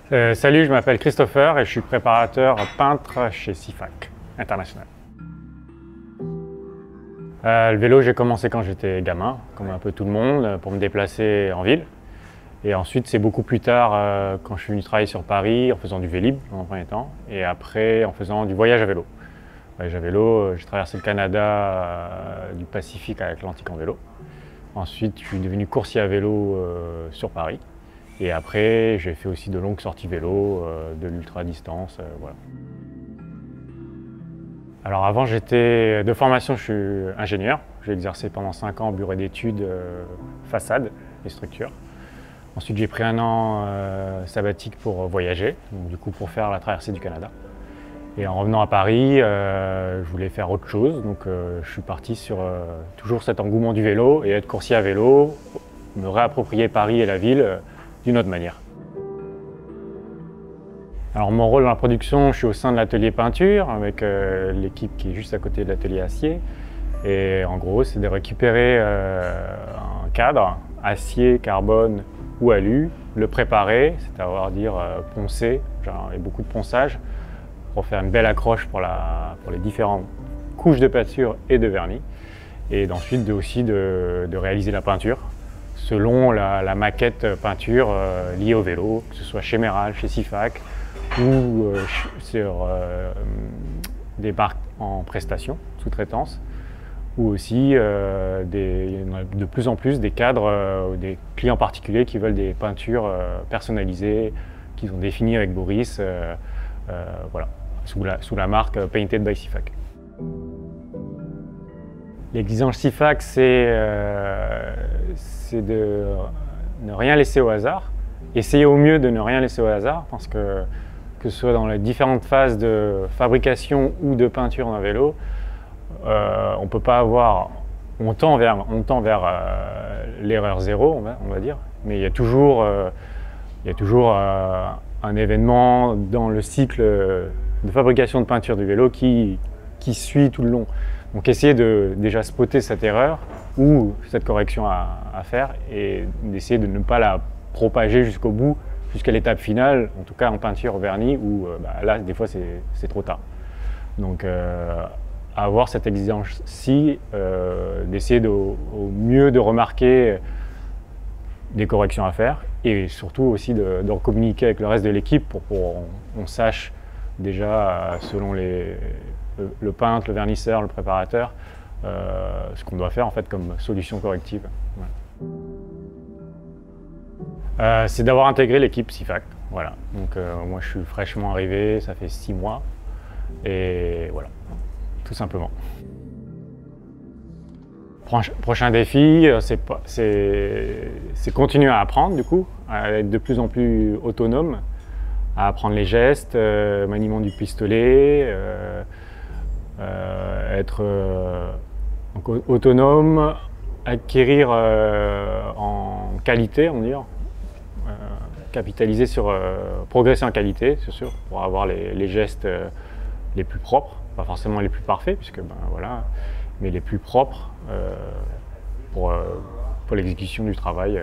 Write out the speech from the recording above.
Salut, je m'appelle Christopher et je suis préparateur peintre chez Sifac International. Le vélo, j'ai commencé quand j'étais gamin, comme un peu tout le monde, pour me déplacer en ville. Et ensuite, c'est beaucoup plus tard, quand je suis venu travailler sur Paris, en faisant du Vélib en premier temps, et après en faisant du voyage à vélo. Voyage à vélo, j'ai traversé le Canada, du Pacifique à l'Atlantique en vélo. Ensuite, je suis devenu coursier à vélo sur Paris. Et après, j'ai fait aussi de longues sorties vélo, de l'ultra-distance, voilà. Alors avant, j'étais de formation, je suis ingénieur. J'ai exercé pendant 5 ans au bureau d'études façade et structure. Ensuite, j'ai pris un an sabbatique pour voyager, donc du coup pour faire la traversée du Canada. Et en revenant à Paris, je voulais faire autre chose, donc je suis parti sur toujours cet engouement du vélo et être coursier à vélo, me réapproprier Paris et la ville d'une autre manière. Alors mon rôle dans la production, je suis au sein de l'atelier peinture avec l'équipe qui est juste à côté de l'atelier acier. Et en gros, c'est de récupérer un cadre, acier, carbone ou alu, le préparer, c'est-à-dire poncer, genre, et beaucoup de ponçage, pour faire une belle accroche pour les différentes couches de peinture et de vernis. Et ensuite aussi de réaliser la peinture selon la maquette peinture liée au vélo, que ce soit chez Méral, chez Sifac ou sur des marques en prestation, sous-traitance, ou aussi il y en a de plus en plus des cadres, des clients particuliers qui veulent des peintures personnalisées, qu'ils ont définies avec Boris, voilà, sous la marque Painted by Sifac. L'exigence Sifac, c'est de ne rien laisser au hasard, essayer au mieux de ne rien laisser au hasard, parce que ce soit dans les différentes phases de fabrication ou de peinture d'un vélo, on peut pas avoir, on tend vers l'erreur zéro, on va dire, mais il y a toujours un événement dans le cycle de fabrication de peinture du vélo qui suit tout le long. Donc essayer de déjà spotter cette erreur ou cette correction à faire et d'essayer de ne pas la propager jusqu'au bout, jusqu'à l'étape finale, en tout cas en peinture au vernis, où là, des fois, c'est trop tard. Donc avoir cette exigence-ci, d'essayer au mieux de remarquer des corrections à faire et surtout aussi d'en communiquer avec le reste de l'équipe pour qu'on sache déjà, selon le peintre, le vernisseur, le préparateur, ce qu'on doit faire en fait comme solution corrective. Voilà. C'est d'avoir intégré l'équipe Sifac. Voilà. Donc moi je suis fraîchement arrivé, ça fait 6 mois et voilà, tout simplement. Prochain défi, c'est continuer à apprendre du coup, à être de plus en plus autonome, à apprendre les gestes, maniement du pistolet, être autonome, acquérir en qualité, on va dire, capitaliser sur progresser en qualité, c'est sûr, pour avoir les gestes les plus propres, pas forcément les plus parfaits, puisque voilà, mais les plus propres pour l'exécution du travail.